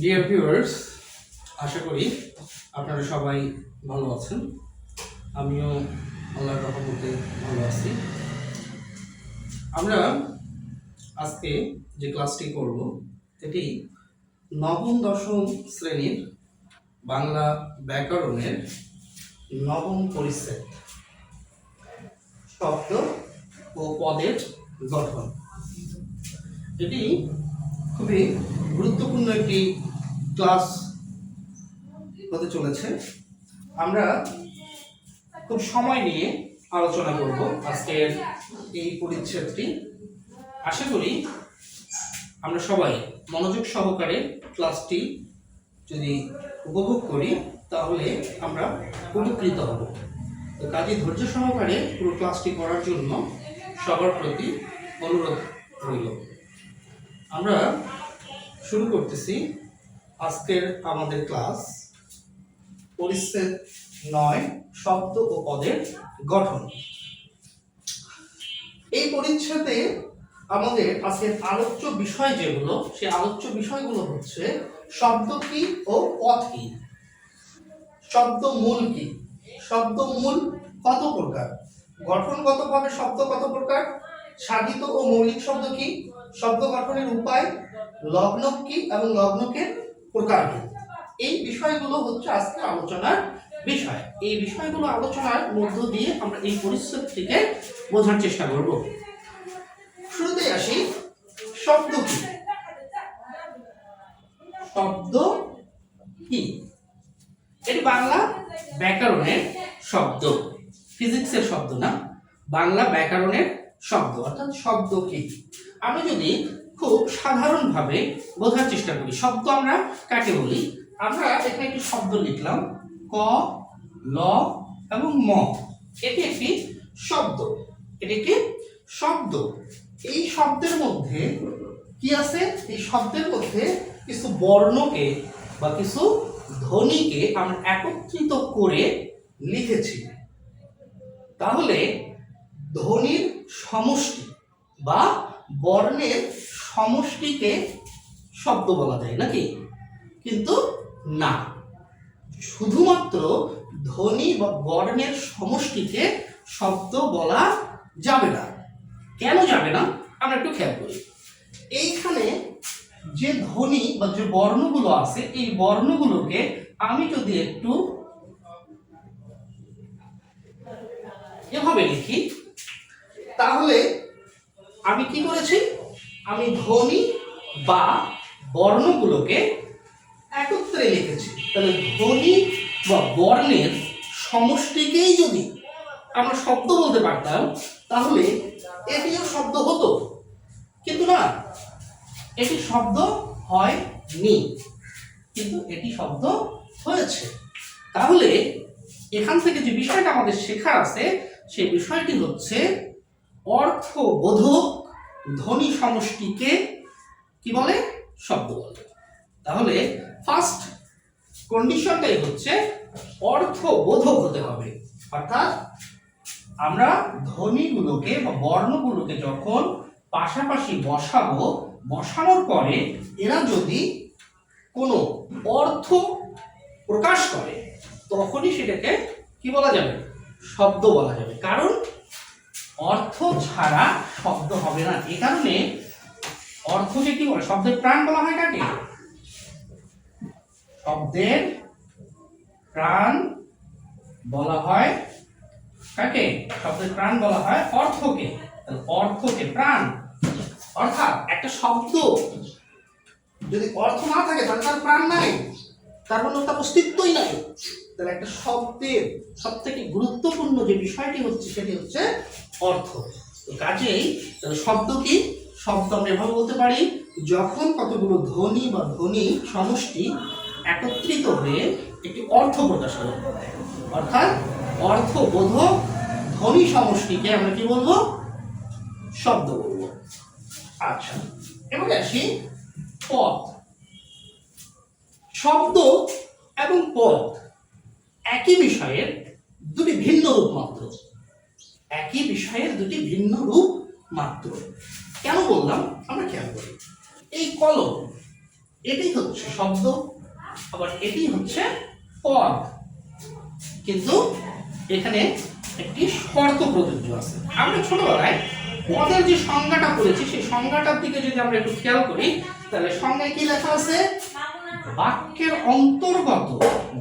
Dear viewers, আশা করি আপনারা সবাই ভালো আছেন। আমিও আল্লাহর রহমতে ভালো আছি। আমরা আজকে যে ক্লাসটি করব এটি নবম দশম শ্রেণীর বাংলা ব্যাকরণের নবম পরিচ্ছেদ, শব্দ ও পদের গঠন। এটি খুবই গুরুত্বপূর্ণ একটি ক্লাস হতে চলেছে। আমরা খুব সময় নিয়ে আলোচনা করব আজকের এই পরিচ্ছেদটি। আশা করি আমরা সবাই মনোযোগ সহকারে ক্লাসটি যদি উপভোগ করি তাহলে আমরা উপকৃত হব। তো কাজে ধৈর্য সহকারে পুরো ক্লাসটি করার জন্য সবার প্রতি অনুরোধ রইল। আমরা শুরু করতেছি আজকের আমাদের ক্লাস পরিচ্ছেদ 9, শব্দ ও পদের গঠন। এই পরিচ্ছেদে আমাদের আজকের আলোচ্য বিষয় যেগুলো, সেই আলোচ্য বিষয়গুলো হচ্ছে শব্দ কি ও পদ কি, শব্দ মূল কি, শব্দ মূল কত প্রকার, গঠনগতভাবে শব্দ কত প্রকার, সাধিত ও মৌলিক শব্দ কি, শব্দ গঠনের উপায়, লগ্নক কি এবং লগ্নকের প্রকার কি। এই বিষয়গুলো হচ্ছে আজকে আলোচনার বিষয়। এই বিষয়গুলো আলোচনার মধ্য দিয়ে আমরা এই পরিচ্ছেদটিকে বোঝার চেষ্টা করব। শুরুতেই আসি, শব্দ কি। শব্দ কি? এটি বাংলা ব্যাকরণের শব্দ, ফিজিক্সের শব্দ না, বাংলা ব্যাকরণের শব্দ। অর্থাৎ শব্দ কি, আমি যদি খুব সাধারণভাবে বোঝার চেষ্টা করি, শব্দ আমরা কাকে বলি? আমরা এখানে একটি শব্দ লিখলাম, ক, ল এবং ম। এটি একটি শব্দ, এটি একটি শব্দ। এই শব্দের মধ্যে কি আছে? এই শব্দের মধ্যে কিছু বর্ণকে বা কিছু ধ্বনিকে আমরা একত্রিত করে লিখেছি। তাহলে ধ্বনির সমষ্টি বা বর্ণের সমষ্টিকে শব্দ বলা যায় নাকি? কিন্তু না, শুধুমাত্র ধ্বনি বা বর্ণের সমষ্টিকে শব্দ বলা যাবে না। কেন যাবে না আমরা একটু খেয়াল করি। এইখানে যে ধ্বনি বা যে বর্ণগুলো আছে, এই বর্ণগুলোকে আমি যদি একটু এভাবে লিখি, তাহলে আমি কি করেছি? আমি ধ্বনি বা বর্ণগুলোকে একত্রে লিখেছি। তাহলে ধ্বনি বা বর্ণের সমষ্টিকেই যদি আমরা শব্দ বলতে পারতাম তাহলে এটিও শব্দ হতো, কিন্তু না, এটি শব্দ হয়নি, কিন্তু এটি শব্দ হয়েছে। তাহলে এখান থেকে যে বিষয়টা আমাদের শেখার আছে সেই বিষয়টি হচ্ছে অর্থবোধক ধ্বনি সমষ্টিকে কি বলে? শব্দ বলে। তাহলে ফার্স্ট কন্ডিশনটাই হচ্ছে অর্থবোধক হতে হবে। অর্থাৎ আমরা ধ্বনিগুলোকে বা বর্ণগুলোকে যখন পাশাপাশি বসাবো, বসানোর পরে এরা যদি কোনো অর্থ প্রকাশ করে তখনই সেটাকে কি বলা যাবে? শব্দ বলা যাবে। কারণ অর্থ ছাড়া শব্দ হবে না। এই কারণে অর্থকে কি বলে? শব্দের প্রাণ বলা হয় কাকে? শব্দের প্রাণ বলা হয় কাকে? শব্দের প্রাণ বলা হয় অর্থকে। অর্থকে প্রাণ। অর্থাৎ একটা শব্দ যদি অর্থ না থাকে তাহলে তার প্রাণ নাই, তার মানে তার অস্তিত্বই নাই। তাহলে একটা শব্দের সব থেকে গুরুত্বপূর্ণ যে বিষয়টি হচ্ছে সেটি হচ্ছে অর্থ। তো কাজেই শব্দ কি? শব্দ আমরা এভাবে বলতে পারি, যখন কতগুলো ধ্বনি বা ধ্বনি সমষ্টি একত্রিত হয়ে একটি অর্থ প্রকাশ করে। অর্থাৎ অর্থবোধক ধ্বনি সমষ্টিকে আমরা কি বলবো? শব্দ বলবো। আচ্ছা, এবারে আসি পদ। শব্দ এবং পদ একই বিষয়ের দুটি ভিন্ন রূপ মাত্র। একই বিষয়ের দুটি ভিন্ন রূপ মাত্র। কেন বললাম আমরা খেয়াল করি। এই কলম, এটাই হচ্ছে শব্দ, আবার এটাই হচ্ছে পদ। কিন্তু এখানে একটি শর্ত প্রযোজ্য আছে। আমরা ছোটবেলায় পদের যে সংজ্ঞাটা পড়েছি সেই সংজ্ঞাটার দিকে যদি আমরা একটু খেয়াল করি, তাহলে সংজ্ঞায় কি লেখা আছে? বাক্যের অন্তর্গত,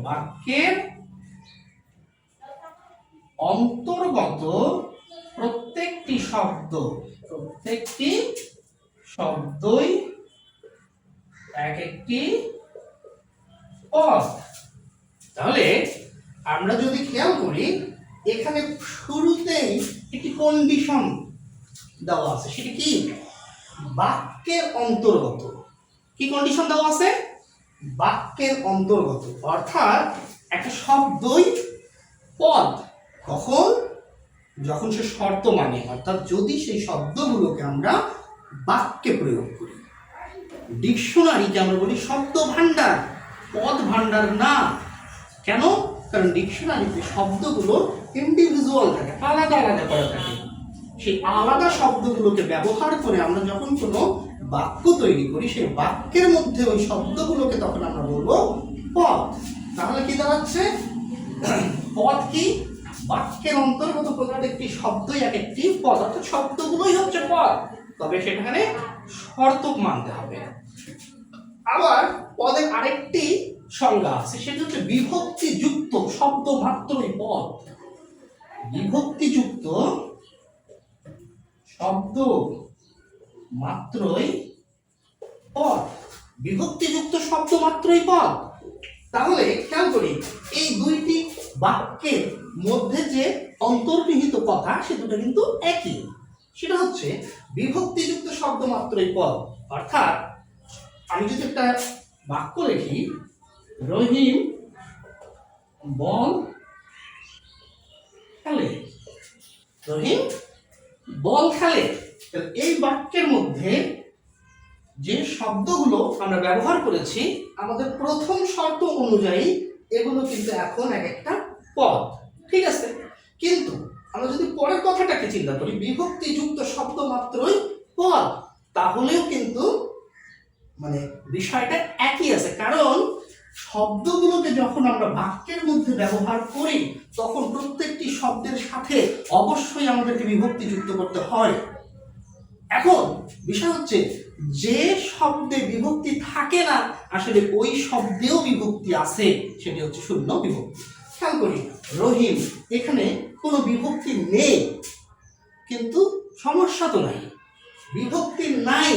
বাক্যের অন্তর্গত প্রত্যেকটি শব্দই এক একটি পদ। তাহলে আমরা যদি খেয়াল করি, এখানে শুরুতেই একটি কন্ডিশন দেওয়া আছে, সেটা কি? বাক্যের অন্তর্গত। কি কন্ডিশন দেওয়া আছে? বাক্যের অন্তর্গত, অর্থাৎ একটা শব্দই পদ কখন? যখন সে শর্ত মানে, অর্থাৎ যদি সেই শব্দগুলোকে আমরা বাক্যে প্রয়োগ করি। ডিকশনারিকে আমরা বলি শব্দ ভান্ডার, পদ ভান্ডার না। কেন? কারণ ডিকশনারিতে শব্দগুলো ইন্ডিভিজুয়াল থাকে, আলাদা আলাদা করা থাকে। সেই আলাদা শব্দগুলোকে ব্যবহার করে আমরা যখন কোনো বাক্য তৈরি করি, সেই বাক্যের মধ্যে ওই শব্দগুলোকে তখন আমরা বলবো পদ। তাহলে কি দাঁড়াচ্ছে? পদ কি? বাক্যের অন্তর্গত প্রত্যেকটি শব্দই এক একটি পদ, অর্থাৎ শব্দগুলোই হচ্ছে পদ, তবে সেখানে শর্ত মানতে হবে। আবার পদের আরেকটি সংজ্ঞা আছে, সেটা হচ্ছে বিভক্তিযুক্ত শব্দ মাত্রই পদ। বিভক্তিযুক্ত শব্দ মাত্রই পদ, বিভক্তিযুক্ত শব্দ মাত্রই পদ। তাহলে খেয়াল করি, এই দুইটি বাক্যের মধ্যে যে অন্তর্নিহিত কথা, সে দুটো কিন্তু একই। সেটা হচ্ছে বিভক্তিযুক্ত শব্দ মাত্রই পদ। অর্থাৎ আমি যদি একটা বাক্য লিখি, রহিম বল খেলে, রহিম বল খেলে, এই বাক্যের মধ্যে যে শব্দগুলো আমরা ব্যবহার করেছি, আমাদের প্রথম শর্ত অনুযায়ী এগুলো কিন্তু এখন এক একটা পদ, ঠিক আছে? কিন্তু আমরা যদি পরের কথাটাকে চিন্তা করি, বিভক্তিযুক্ত শব্দ মাত্রই পদ, তাহলেও কিন্তু মানে বিষয়টা একই আছে। কারণ শব্দগুলোকে যখন আমরা বাক্যের মধ্যে ব্যবহার করি, তখন প্রত্যেকটি শব্দের সাথে অবশ্যই আমাদেরকে বিভক্তি যুক্ত করতে হয়। এখন বিষয় হচ্ছে, যে শব্দে বিভক্তি থাকে না, আসলে ওই শব্দেও বিভক্তি আছে, সেটি হচ্ছে শূন্য বিভক্তি। খেয়াল করি, রহিম, এখানে কোনো বিভক্তি নেই, কিন্তু সমস্যা তো নাই। বিভক্তি নাই,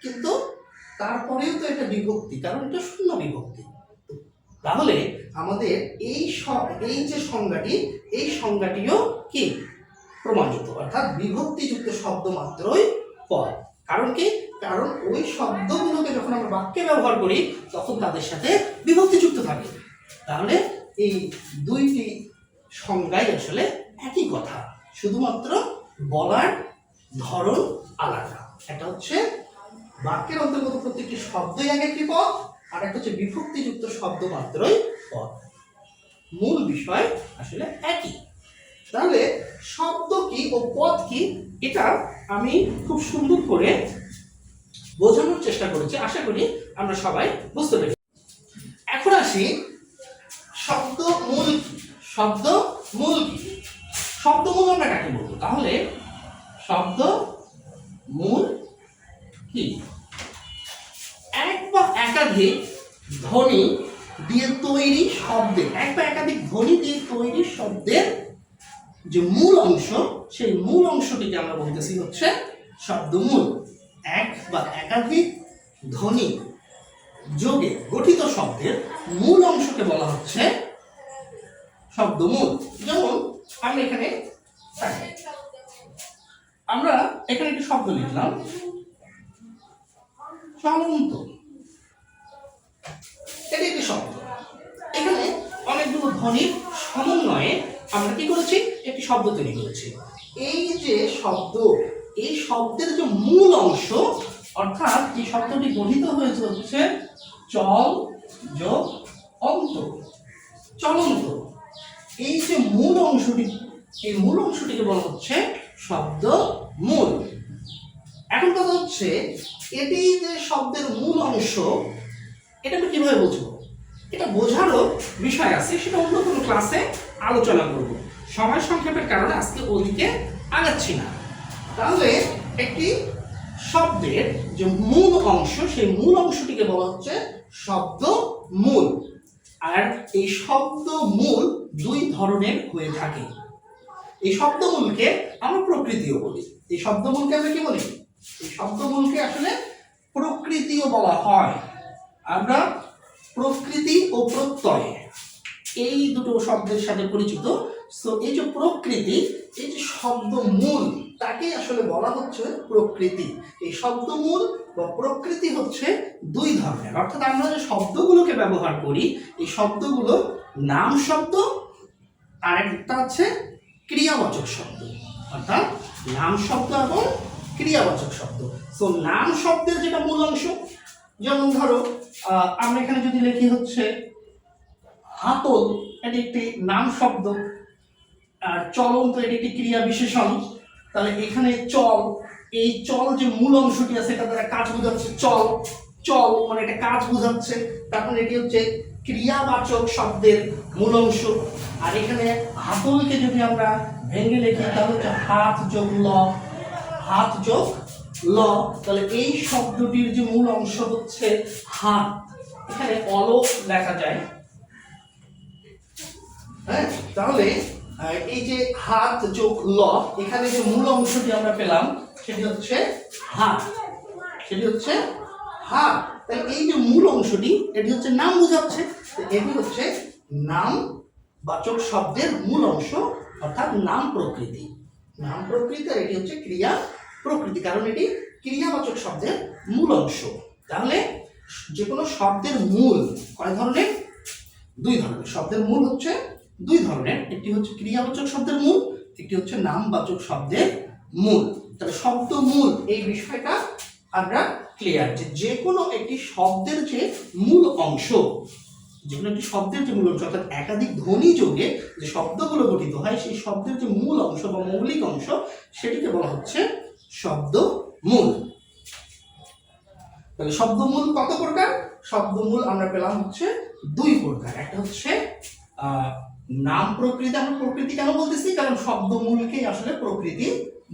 কিন্তু তারপরেও তো এটা বিভক্তি, কারণ এটা শূন্য বিভক্তি। তাহলে আমাদের এই যে সংজ্ঞাটি, এই সংজ্ঞাটিও কি প্রমাণিত, অর্থাৎ বিভক্তিযুক্ত শব্দ মাত্রই পদ। কারণ কি? কারণ ওই শব্দগুলোকে যখন আমরা বাক্যে ব্যবহার করি, তখন তাদের সাথে বিভক্তিযুক্ত থাকে। তাহলে এই দুইটি সংজ্ঞাই আসলে একই কথা, শুধুমাত্র বলার ধরন আলাদা। একটা হচ্ছে বাক্যের অন্তর্গত প্রত্যেকটি শব্দই এক একটি পদ, আর একটা হচ্ছে বিভক্তিযুক্ত শব্দ মাত্রই পদ। মূল বিষয় আসলে একই। তাহলে শব্দ কি ও পদ কি, এটা আমি খুব সুন্দর করে বোঝানোর চেষ্টা করেছি, আশা করি আমরা সবাই বুঝতে পেরেছি। এখন আসি শব্দ মূল। শব্দ মূল কি? শব্দ মূল আমরা কাকে বলবো? তাহলে শব্দ মূল কি? এক বা একাধিক ধ্বনি দিয়ে তৈরি শব্দের, এক বা একাধিক ধ্বনি দিয়ে তৈরি শব্দের যে মূল অংশ, সেই মূল অংশটিকে আমরা বলতেছি হচ্ছে শব্দমূল। এক বা একাধিক ধ্বনি যোগে গঠিত শব্দের মূল অংশকে বলা হচ্ছে শব্দমূল। যেমন আমরা এখানে একটি শব্দ লিখলাম চলন্ত, এটি একটি শব্দ। এখানে অনেকগুলো ধ্বনির সমন্বয়ে আমরা কি করেছি? একটি শব্দ তৈরি করেছি। এই যে শব্দ, এই শব্দের যে মূল অংশ, অর্থাৎ এই শব্দটি গঠিত হয়েছে হচ্ছে চল যোগ অন্ত, চলন্ত। এই যে মূল অংশটি, এই মূল অংশটিকে বলা হচ্ছে শব্দ মূল। এখন কথা হচ্ছে, এটি যে শব্দের মূল অংশ, এটা আমি কিভাবে বুঝবো? এটা বোঝারও বিষয় আছে, সেটা অন্য কোনো ক্লাসে আলোচনা করব। সময় সংক্ষেপের কারণে আজকে ওদিকে আগাচ্ছি না। তাহলে একটি শব্দের যে মূল অংশ, সেই মূল অংশটিকে বলা হচ্ছে শব্দ মূল। আর এই শব্দ মূল দুই ধরনের হয়ে থাকে। এই শব্দমূলকে আমরা প্রকৃতিও বলি। এই শব্দমূলকে আমরা কি বলি? এই শব্দমূলকে আসলে প্রকৃতিও বলা হয়। আমরা প্রকৃতি ও প্রত্যয় এই দুটো শব্দের সাথে পরিচিত। সো এই যে প্রকৃতি, এই যে শব্দমূল, তাকে আসলে বলা হচ্ছে প্রকৃতি। এই শব্দমূল বা প্রকৃতি হচ্ছে দুই ধরনের। অর্থাৎ আমরা যে শব্দগুলোকে ব্যবহার করি, এই শব্দগুলো নাম শব্দ আর একটা হচ্ছে ক্রিয়াবাচক শব্দ। অর্থাৎ নাম শব্দ এবং ক্রিয়াবাচক শব্দ। সো নাম শব্দের যেটা মূল অংশ, যেমন ধরো আমরা এখানে যদি লিখি হচ্ছে হাতল, এটি একটি নাম শব্দ। আর চলন্ত, এটি একটি ক্রিয়া বিশেষণ। তাহলে এখানে চল, এই চল যে মূল অংশটি আছে এটা দ্বারা কাজ বোঝাচ্ছে চল, চল মানে এটা কাজ বোঝাচ্ছে। তারপর এটি হচ্ছে ক্রিয়াবাচক শব্দের মূল অংশ। আর এখানে হাতলকে যদি আমরা ভেঙে লিখি তাহলে হচ্ছে হাত যোগ ল, হাত যোগ ল। তাহলে এই শব্দটির যে মূল অংশ হচ্ছে হাত। এখানে অল লেখা যায়। হ্যাঁ, তাহলে এই যে হাত যোগ ল, এখানে যে মূল অংশটি আমরা পেলাম সেটি হচ্ছে হাত, সেটি হচ্ছে হাত। তাহলে এই যে মূল অংশটি, এটি হচ্ছে নাম বোঝাচ্ছে। এটি হচ্ছে নাম বাচক শব্দের মূল অংশ, অর্থাৎ নাম প্রকৃতি। নাম প্রকৃতি, আর এটি হচ্ছে ক্রিয়া প্রকৃতি, কারণ এটি ক্রিয়াবাচক শব্দের মূল অংশ। তাহলে যে কোনো শব্দের মূল কয় ধরনের? দুই ধরনের। শব্দের মূল হচ্ছে দুই ধরনের, একটি হচ্ছে ক্রিয়াবাচক শব্দের মূল, একটি হচ্ছে নামবাচক শব্দের মূল। তাহলে শব্দ মূল এই বিষয়টা আমরা ক্লিয়ার, যে কোনো একটি শব্দের যে মূল অংশ, যে কোনো একটি শব্দের যে মূল অংশ, অর্থাৎ একাধিক ধ্বনি যোগে যে শব্দগুলো গঠিত হয়, সেই শব্দের যে মূল অংশ বা মৌলিক অংশ, সেটিকে বলা হচ্ছে শব্দ মূল। তাহলে শব্দমূল কত প্রকার? শব্দমূল আমরা পেলাম হচ্ছে দুই প্রকার। একটা হচ্ছে নাম প্রকৃতি। আমরা প্রকৃতি কেন বলতেছি? কারণ শব্দমূলকেই আসলে প্রকৃতি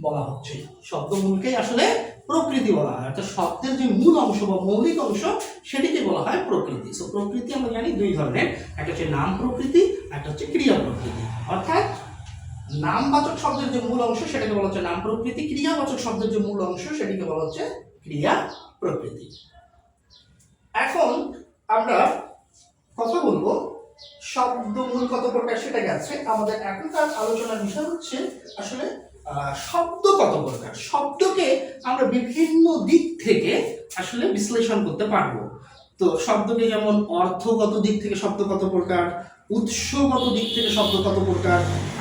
বলা হচ্ছে। শব্দমূলকেই আসলে প্রকৃতি বলা হয়, অর্থাৎ শব্দের যে মূল অংশ বা মৌলিক অংশ সেটিকে বলা হয় প্রকৃতি। সো প্রকৃতি আমরা জানি দুই ধরনের, একটা হচ্ছে নাম প্রকৃতি, একটা হচ্ছে ক্রিয়া প্রকৃতি। অর্থাৎ নামবাচক শব্দের যে মূল অংশ সেটাকে বলা হচ্ছে নাম প্রকৃতি, ক্রিয়াবাচক শব্দের যে মূল অংশ সেটিকে বলা হচ্ছে ক্রিয়া প্রকৃতি। এখন আমরা কথা বলবো শব্দমূল কত প্রকার সেটা গেছে। আমাদের এখনকার আলোচনার বিষয় হচ্ছে আসলে শব্দ কত প্রকার। শব্দকে আমরা বিভিন্ন দিক থেকে আসলে বিশ্লেষণ করতে পারবো। তো শব্দকে যেমন অর্থগত দিক থেকে শব্দ কত প্রকার, উৎসগত দিক থেকে শব্দ কত প্রকার।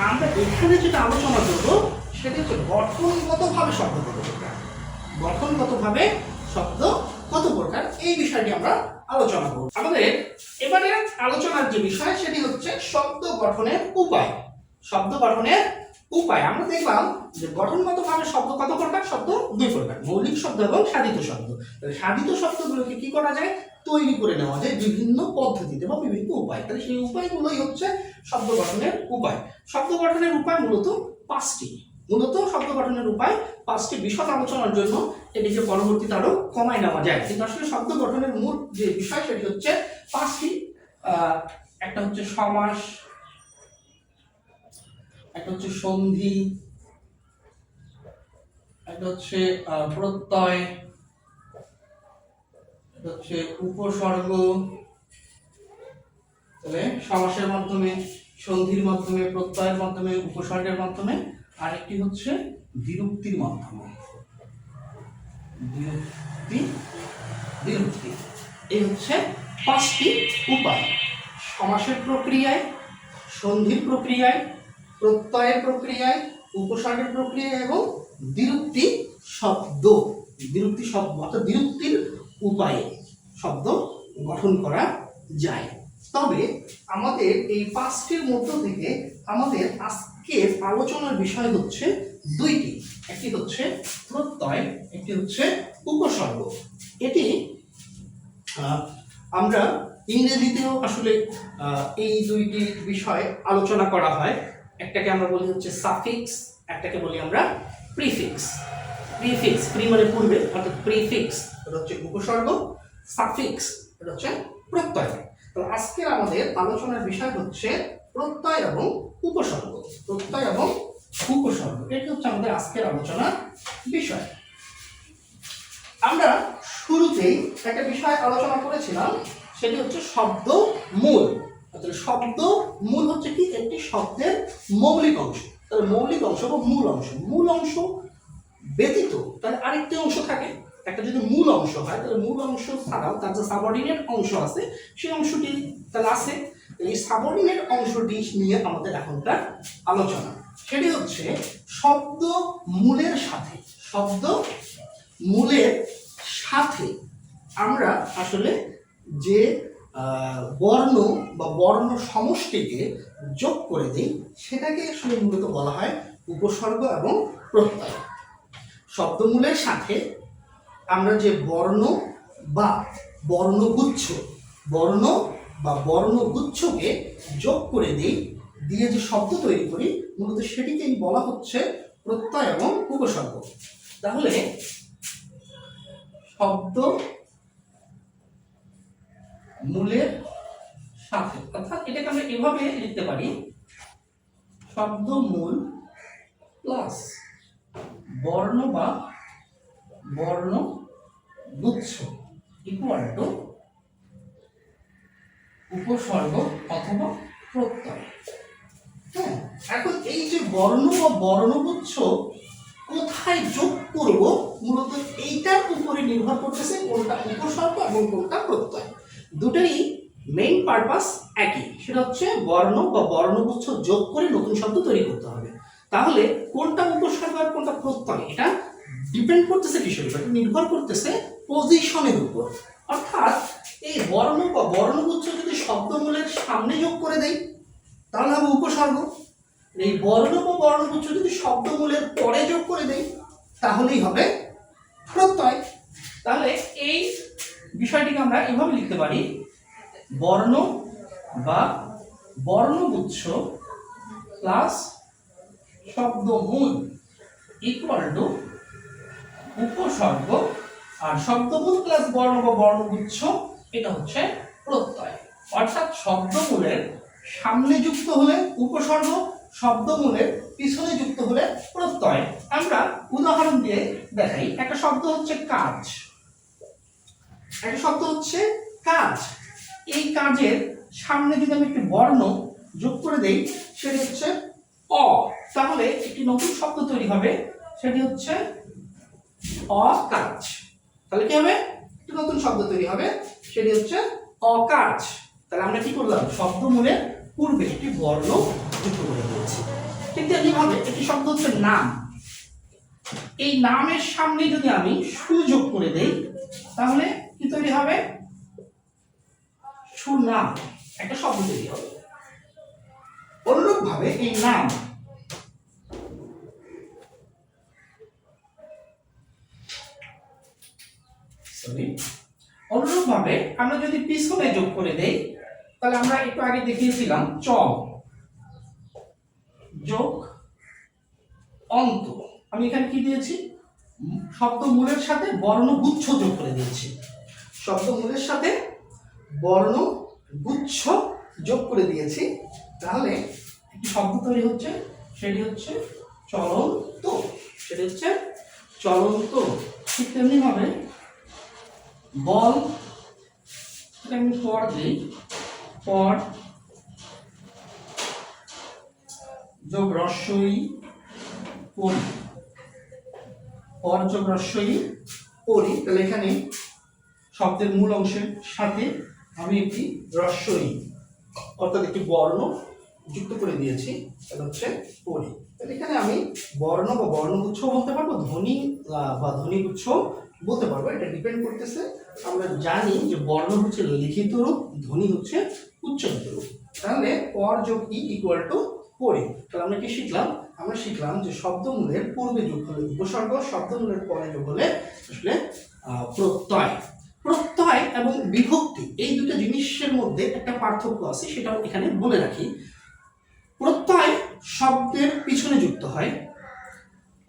আমরা এখানে যেটা আলোচনা করবো সেটা হচ্ছে গঠনগতভাবে শব্দ কত প্রকার। গঠনগতভাবে শব্দ কত প্রকার, এই বিষয়টি আমরা আলোচনা করব। আমাদের এবারে আলোচনার যে বিষয় সেটি হচ্ছে শব্দ গঠনের উপায়। শব্দ গঠনের উপায় আমরা দেখলাম যে গঠনগতভাবে শব্দ কত প্রকার। শব্দ দুই প্রকার, মৌলিক শব্দ এবং সাধিত শব্দ। সাধিত শব্দগুলোকে কি করা যায়? তৈরি করে নেওয়া যায় বিভিন্ন পদ্ধতিতে বা বিভিন্ন উপায়। তাহলে সেই উপায়গুলোই হচ্ছে শব্দ গঠনের উপায়। শব্দ গঠনের উপায় মূলত পাঁচটি। শব্দ গঠনের উপায় পাঁচটি। বিশদ আলোচনার জন্য এটিকে পরবর্তীতে আরো কমায় নেওয়া যায়, কিন্তু আসলে শব্দ গঠনের মূল যে বিষয় সেটি হচ্ছে পাঁচটি। একটা হচ্ছে সমাস, একটা হচ্ছে সন্ধি, একটা হচ্ছে প্রত্যয়, একটা হচ্ছে উপসর্গ। তাহলে সমাসের মাধ্যমে, সন্ধির মাধ্যমে, প্রত্যয়ের মাধ্যমে, উপসর্গের মাধ্যমে, আর একটি হচ্ছে বিরক্তির মাধ্যমে। বিরক্তি, এই হচ্ছে পাঁচটি উপায়। সমাসের প্রক্রিয়ায়, সন্ধির প্রক্রিয়ায়, প্রত্যয়ের প্রক্রিয়ায়, উপসর্গের প্রক্রিয়ায় এবং বিরক্তি শব্দ অর্থাৎ বিরক্তির উপায়ে শব্দ গঠন করা যায়। তবে আমাদের এই পাঁচটির মধ্য থেকে আমাদের আজকের আলোচনার বিষয় হচ্ছে দুইটি। একটি হচ্ছে প্রত্যয়, একটি হচ্ছে উপসর্গ। এটি আমরা ইংরেজিতেও আসলে এই দুইটি বিষয় আলোচনা করা হয়। একটাকে আমরা বলি হচ্ছে সাফিক্স, একটাকে বলি আমরা প্রিফিক্স। প্রিফিক্স, প্রি মানে পূর্বে, অর্থাৎ প্রিফিক্স এটা হচ্ছে উপসর্গ, সাফিক্স এটা হচ্ছে প্রত্যয়। তো আজকের আমাদের আলোচনার বিষয় হচ্ছে প্রত্যয় এবং উপসর্গ। প্রত্যয় এবং উপসর্গ এটি হচ্ছে আমাদের আজকের আলোচনার বিষয়। আমরা শুরুতেই একটা বিষয় আলোচনা করেছিলাম, সেটি হচ্ছে শব্দ মূল। শব্দ মূল হচ্ছে কি? একটি শব্দের মৌলিক অংশ। তাহলে মৌলিক অংশ বা মূল অংশ, মূল অংশ ব্যতীত তাহলে আরেকটি অংশ থাকে। একটা যদি মূল অংশ হয় তাহলে মূল অংশ ছাড়াও তার যে সাবঅর্ডিনেট অংশ আছে সেই অংশটি তাহলে আছে। এই সাবঅর্ডিনেট অংশটি নিয়ে আমাদের এখনকার আলোচনা, সেটি হচ্ছে শব্দ মূলের সাথে। শব্দ মূলের সাথে আমরা আসলে যে বর্ণ বা বর্ণ সমষ্টিকে যোগ করে দিই সেটাকে আসলে মূলত বলা হয় উপসর্গ এবং প্রত্যয়। শব্দমূলের সাথে আমরা যে বর্ণ বা বর্ণগুচ্ছ, বর্ণ বা বর্ণগুচ্ছকে যোগ করে দিই, দিয়ে যে শব্দ তৈরি করি মূলত সেটিকেই বলা হচ্ছে প্রত্যয় এবং উপসর্গ। তাহলে শব্দ মূলের সাথে, অর্থাৎ এটাকে আমরা এভাবে লিখতে পারি, শব্দ মূল প্লাস বর্ণ বা বর্ণ গুচ্ছ ইকুয়াল টু উপসর্গ অথবা প্রত্যয়। হ্যাঁ, এখন এই যে বর্ণ বা বর্ণগুচ্ছ কোথায় যোগ করব মূলত এইটার উপরে নির্ভর করতেছে কোনটা উপসর্গ এবং কোনটা প্রত্যয়। দুটোরই মেইন পারপাস একই, সেটা হচ্ছে বর্ণ বা বর্ণগুচ্ছ যোগ করে নতুন শব্দ তৈরি করতে হবে। তাহলে কোনটা উপসর্গ আর কোনটা প্রত্যয় এটা ডিপেন্ড করতেছে কিসের উপর? নির্ভর করতেছে পজিশনের উপর। অর্থাৎ এই বর্ণ বা বর্ণগুচ্ছ যদি শব্দমূলের সামনে যোগ করে দেই তাহলে হবে উপসর্গ। এই বর্ণ বা বর্ণগুচ্ছ যদি শব্দমূলের পরে যোগ করে দেই তাহলেই হবে প্রত্যয়। তাহলে এই বিষয়টিকে আমরা এভাবে লিখতে পারি, বর্ণ বা বর্ণগুচ্ছ প্লাস শব্দমূল ইকুয়াল টু উপসর্গ, আর শব্দমূল প্লাস বর্ণ বা বর্ণগুচ্ছ এটা হচ্ছে প্রত্যয়। অর্থাৎ শব্দমূলের সামনে যুক্ত হলে উপসর্গ, শব্দমূলের পিছনে যুক্ত হলে প্রত্যয়। আমরা উদাহরণ দিয়ে দেখাই। একটা শব্দ হচ্ছে কাজ, একটা শব্দ হচ্ছে কাজ। এই কাজের সামনে যদি আমি একটি বর্ণ যোগ করে দেই সেটি হচ্ছে অ, তাহলে একটি নতুন শব্দ তৈরি হবে, সেটি হচ্ছে অকাজ। তাহলে কি হবে? একটি নতুন শব্দ তৈরি হবে, সেটি হচ্ছে অকাজ। তাহলে আমরা কি করলাম? শব্দমূলের পূর্বে একটি বর্ণ যুক্ত করে দিয়েছি। ঠিক তেমনিভাবে একটি শব্দ হচ্ছে নাম। এই নামের সামনে যদি আমি সু যোগ করে দেই তাহলে কি তৈরি হবে? সুনাম, একটা শব্দ তৈরি হবে। অনুরূপ ভাবে এই নাম, অনুরূপ ভাবে আমরা যদি পিছনে যোগ করে দেই তাহলে আমরা একটু আগে দেখিয়েছিলাম চ যোগ অন্ত। আমি এখানে কি দিয়েছি? শব্দ মূলের সাথে বর্ণগুচ্ছ যোগ করে দিয়েছি। শব্দ মূলের সাথে বর্ণগুচ্ছ যোগ করে দিয়েছি, তাহলে একটি শব্দ তৈরি হচ্ছে, সেটি হচ্ছে চলন্ত। সেটি হচ্ছে চলন্ত। ঠিক তেমনি ভাবে বল, আমি পর দিই, পর যোগ রস্বই পরি, পর যোগ রস্বই পরি। তাহলে এখানে শব্দের মূল অংশের সাথে আমি একটি রস্বই অর্থাৎ একটি বর্ণ যুক্ত করে দিয়েছি, এটা হচ্ছে পরি। তাহলে এখানে আমি বর্ণ বা বর্ণগুচ্ছ বলতে পারবো, ধ্বনি বা ধ্বনিগুচ্ছ বলতে পারবো। এটা ডিপেন্ড করতেছে, আমরা জানি যে বর্ণ হচ্ছে লিখিত রূপ, ধ্বনি হচ্ছে উচ্চারিত রূপ। তাহলে পর যোগ ই ইকুয়াল টু পরি। তাহলে আমরা কি শিখলাম? আমরা শিখলাম যে শব্দমূলের পূর্বে যোগ হলে উপসর্গ, শব্দমূলের পরে যোগ হলে আসলে প্রত্যয়। প্রত্যয় এবং বিভক্তি এই দুটো জিনিসের মধ্যে একটা পার্থক্য আছে, সেটাও এখানে বলে রাখি। প্রত্যয় শব্দের পিছনে যুক্ত হয়,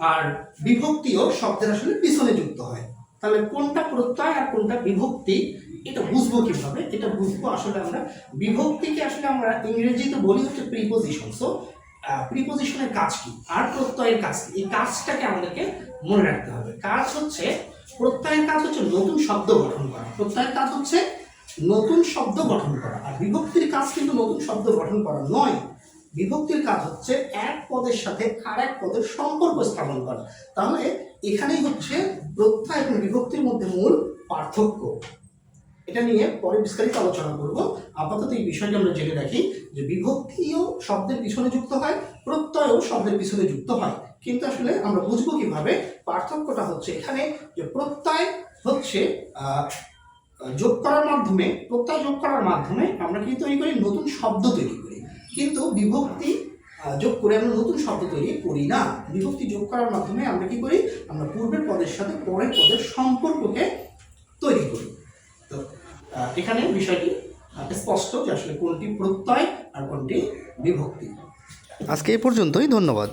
আর বিভক্তিও শব্দের আসলে পিছনে যুক্ত হয়। তাহলে কোনটা প্রত্যয় আর কোনটা বিভক্তি এটা বুঝবো কিভাবে? এটা বুঝবো আসলে আমরা বিভক্তিকে আসলে আমরা ইংরেজিতে বলি হচ্ছে প্রিপোজিশন। সো প্রিপোজিশনের কাজ কি আর প্রত্যয়ের কাজ কি, এই কাজটাকে আমাদেরকে মনে রাখতে হবে। কাজ হচ্ছে, প্রত্যয়ের কাজ হচ্ছে নতুন শব্দ গঠন করা, প্রত্যয়ের কাজ হচ্ছে নতুন শব্দ গঠন করা। আর বিভক্তির কাজ কিন্তু নতুন শব্দ গঠন করা নয়, বিভক্তির কাজ হচ্ছে এক পদের সাথে আর এক পদের সম্পর্ক স্থাপন করা। তাহলে এখানেই হচ্ছে প্রত্যয় এবং বিভক্তির মধ্যে মূল পার্থক্য। এটা নিয়ে পরে বিস্তারিত আলোচনা করব। আপাতত এই বিষয়টি আমরা জেনে রাখি যে বিভক্তিও শব্দের পিছনে যুক্ত হয়, প্রত্যয়ও শব্দের পিছনে যুক্ত হয়। কিন্তু আসলে আমরা বুঝবো কিভাবে? পার্থক্যটা হচ্ছে এখানে যে প্রত্যয় হচ্ছে যোগ করার মাধ্যমে, প্রত্যয় যোগ করার মাধ্যমে আমরা কি তৈরি করি? নতুন শব্দ তৈরি করি। কিন্তু বিভক্তি যোগ করে আমরা নতুন শব্দ তৈরি করি না। বিভক্তি যোগ করার মাধ্যমে আমরা কি করি? আমরা পূর্বের পদের সাথে পরের পদের সম্পর্ককে তৈরি করি। তো এখানে বিষয়টি স্পষ্ট যে আসলে কোনটি প্রত্যয় আর কোনটি বিভক্তি। আজকে এই পর্যন্তই, ধন্যবাদ।